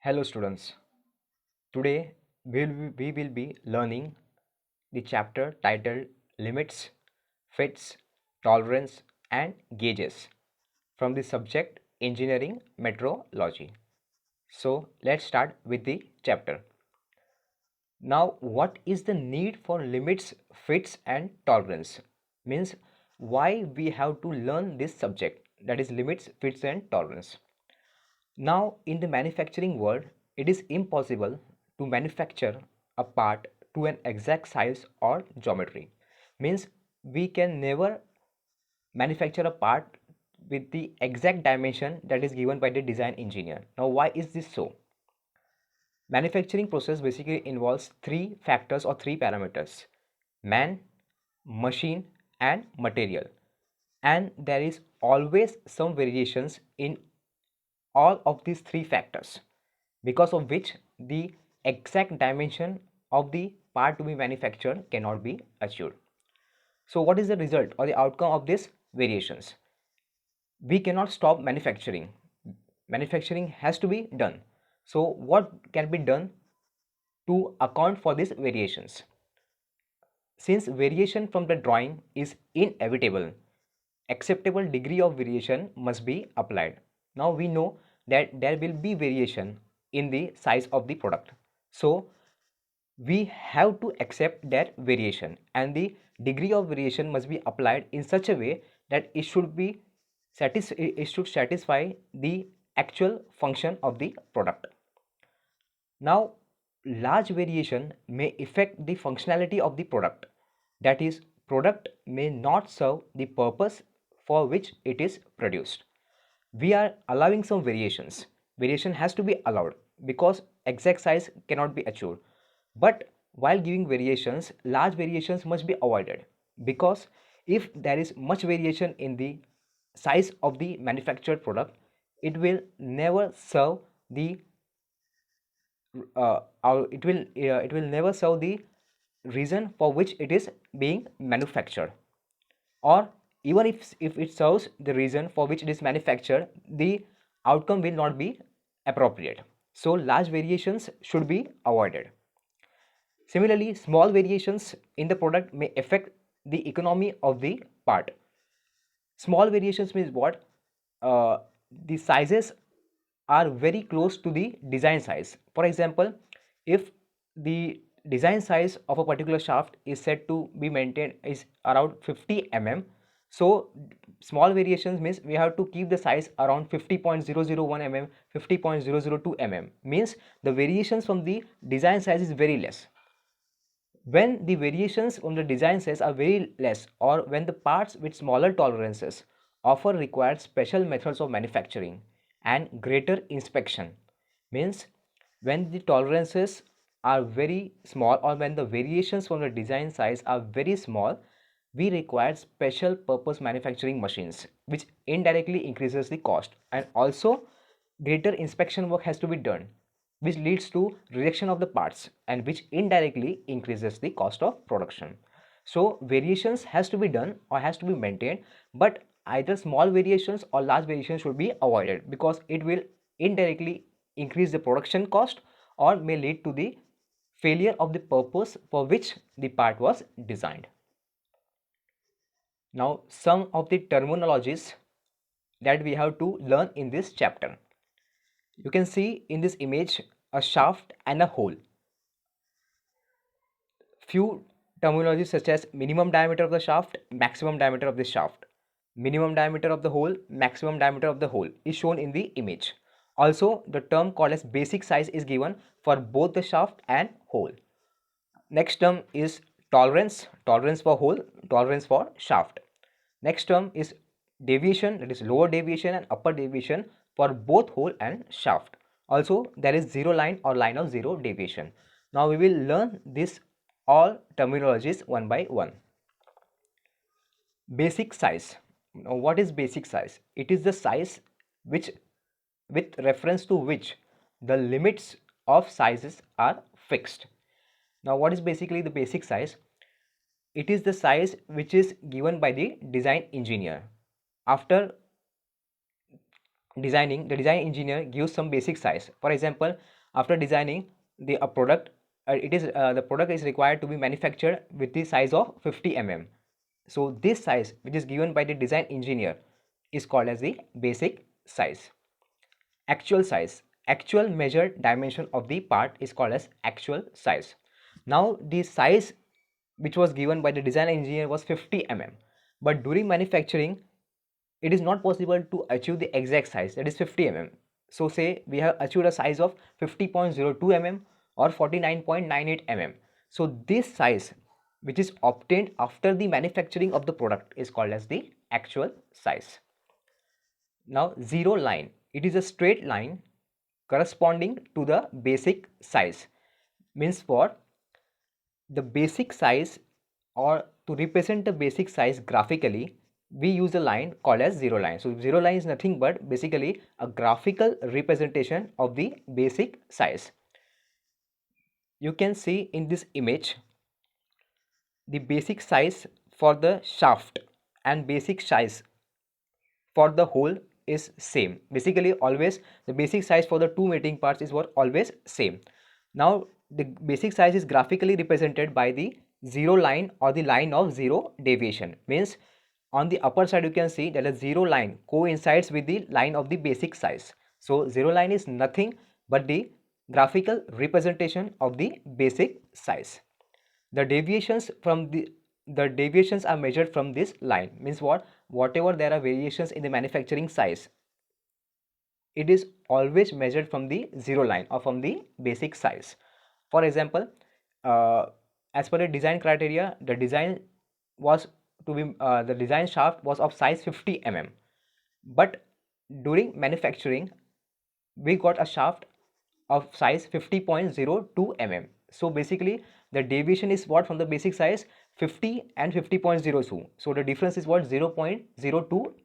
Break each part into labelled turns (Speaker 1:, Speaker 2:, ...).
Speaker 1: Hello students, today we will be learning the chapter titled Limits, Fits, Tolerance and Gauges from the subject Engineering Metrology. So let's start with the chapter. Now what is the need for limits, fits and tolerance? Means why we have to learn this subject, that is limits, fits and tolerance. Now, in the manufacturing world, it is impossible to manufacture a part to an exact size or geometry. Means we can never manufacture a part with the exact dimension that is given by the design engineer. Now, why is this so? Manufacturing process basically involves three factors or three parameters: man, machine and material. And there is always some variations in all of these three factors, because of which the exact dimension of the part to be manufactured cannot be achieved. So what is the result or the outcome of these variations? We cannot stop manufacturing. Manufacturing has to be done. So what can be done to account for these variations? Since variation from the drawing is inevitable, acceptable degree of variation must be applied. Now we know that there will be variation in the size of the product. So we have to accept that variation, and the degree of variation must be applied in such a way that it should satisfy the actual function of the product. Now, large variation may affect the functionality of the product. That is, product may not serve the purpose for which it is produced. We are allowing some variations. Variation has to be allowed because exact size cannot be achieved. But while giving variations, large variations must be avoided, because if there is much variation in the size of the manufactured product, it will never serve the it will never serve the reason for which it is being manufactured. Or even if it serves the reason for which it is manufactured, the outcome will not be appropriate. So large variations should be avoided. Similarly, small variations in the product may affect the economy of the part. Small variations means what? The sizes are very close to the design size. For example, if the design size of a particular shaft is said to be maintained is around 50 mm, so small variations means we have to keep the size around 50.001 mm, 50.002 mm, means the variations from the design size is very less. When the variations from the design size are very less, or when the parts with smaller tolerances often require special methods of manufacturing and greater inspection, means when the tolerances are very small or when the variations from the design size are very small, we require special purpose manufacturing machines, which indirectly increases the cost, and also greater inspection work has to be done, which leads to rejection of the parts and which indirectly increases the cost of production. So variations has to be done or has to be maintained, but either small variations or large variations should be avoided, because it will indirectly increase the production cost or may lead to the failure of the purpose for which the part was designed. Now some of the terminologies that we have to learn in this chapter. You can see in this image a shaft and a hole. Few terminologies such as minimum diameter of the shaft, maximum diameter of the shaft, minimum diameter of the hole, maximum diameter of the hole is shown in the image. Also, the term called as basic size is given for both the shaft and hole. Next term is tolerance, tolerance for hole, tolerance for shaft. Next term is deviation, that is lower deviation and upper deviation for both hole and shaft. Also, there is zero line or line of zero deviation. Now we will learn this all terminologies one by one. Basic size. Now what is basic size? It is the size which, with reference to which the limits of sizes are fixed. Now what is basically the basic size? It is the size which is given by the design engineer after designing, the design engineer gives some basic size. For example, after designing the product, the product is required to be manufactured with the size of 50 mm. So this size, which is given by the design engineer, is called as the basic size. Actual size, actual measured dimension of the part is called as actual size. Now the size which was given by the design engineer was 50 mm, but during manufacturing it is not possible to achieve the exact size, that is 50 mm. So say we have achieved a size of 50.02 mm or 49.98 mm. So this size which is obtained after the manufacturing of the product is called as the actual size. Now zero line, it is a straight line corresponding to the basic size. Means for the basic size, or to represent the basic size graphically, we use a line called as zero line. So zero line is nothing but basically a graphical representation of the basic size. You can see in this image the basic size for the shaft and basic size for the hole is same. Basically always the basic size for the two mating parts is what always same. Now the basic size is graphically represented by the zero line or the line of zero deviation. Means on the upper side you can see that a zero line coincides with the line of the basic size. So zero line is nothing but the graphical representation of the basic size. The deviations from the deviations are measured from this line. Means what, whatever there are variations in the manufacturing size, it is always measured from the zero line or from the basic size. For example, as per the design criteria, the design was to be the design shaft was of size 50 mm, but during manufacturing we got a shaft of size 50.02 mm. So basically the deviation is what from the basic size 50 and 50.02. So the difference is what, 0.02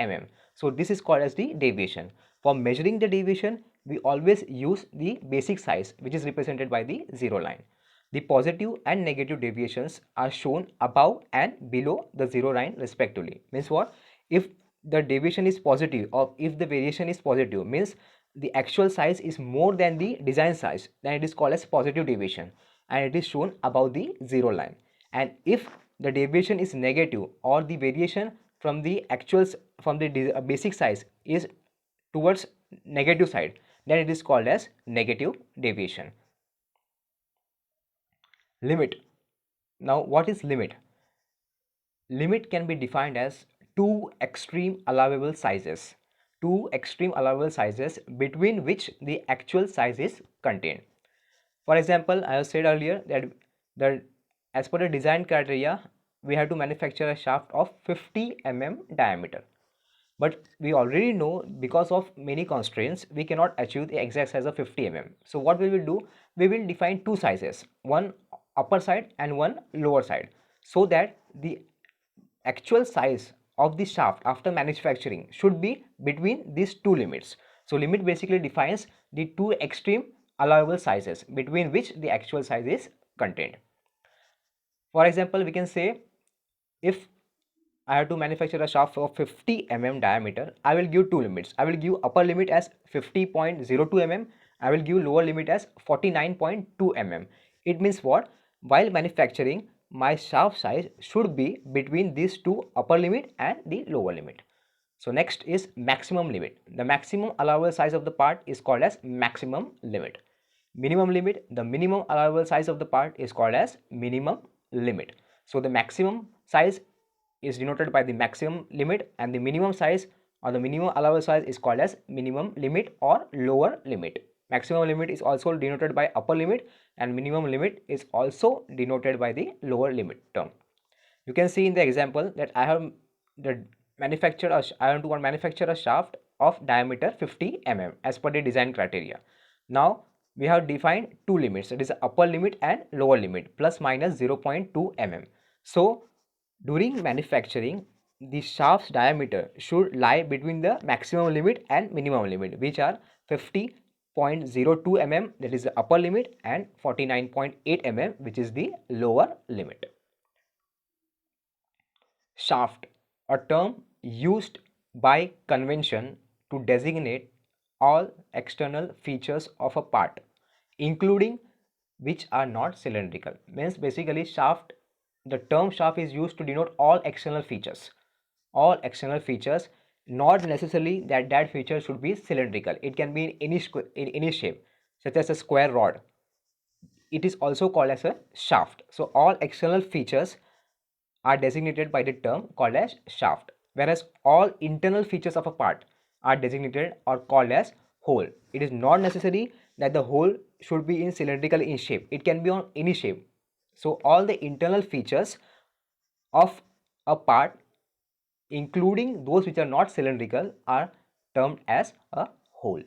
Speaker 1: mm. So this is called as the deviation. For measuring the deviation, we always use the basic size, which is represented by the zero line. The positive and negative deviations are shown above and below the zero line respectively. Means what, if the deviation is positive or if the variation is positive, means the actual size is more than the design size, then it is called as positive deviation and it is shown above the zero line. And if the deviation is negative or the variation from the actual from the basic size is towards negative side, then it is called as negative deviation. Limit. Now what is limit? Limit can be defined as two extreme allowable sizes, between which the actual size is contained. For example, I have said earlier that as per the design criteria, we have to manufacture a shaft of 50 mm diameter. But we already know because of many constraints, we cannot achieve the exact size of 50 mm. So what we will do, we will define two sizes, one upper side and one lower side, so that the actual size of the shaft after manufacturing should be between these two limits. So limit basically defines the two extreme allowable sizes between which the actual size is contained. For example, we can say if I have to manufacture a shaft of 50 mm diameter, I will give two limits. I will give upper limit as 50.02 mm. I will give lower limit as 49.2 mm. It means what? While manufacturing, my shaft size should be between these two upper limit and the lower limit. So next is maximum limit. The maximum allowable size of the part is called as maximum limit. Minimum limit, the minimum allowable size of the part is called as minimum limit. So the maximum size is denoted by the maximum limit and the minimum size or the minimum allowable size is called as minimum limit or lower limit. Maximum limit is also denoted by upper limit and minimum limit is also denoted by the lower limit term. You can see in the example that I have I want to manufacture a shaft of diameter 50 mm as per the design criteria. Now we have defined two limits, that is upper limit and lower limit, plus minus 0.2 mm. So during manufacturing, the shaft's diameter should lie between the maximum limit and minimum limit, which are 50.02 mm, that is the upper limit, and 49.8 mm, which is the lower limit. Shaft, a term used by convention to designate all external features of a part, including which are not cylindrical. Means basically shaft, the term shaft is used to denote all external features. All external features, not necessarily that that feature should be cylindrical. It can be in any shape, such as a square rod. It is also called as a shaft. So all external features are designated by the term called as shaft, whereas all internal features of a part are designated or called as hole. It is not necessary that the hole should be in cylindrical in shape. It can be on any shape. So all the internal features of a part, including those which are not cylindrical, are termed as a hole.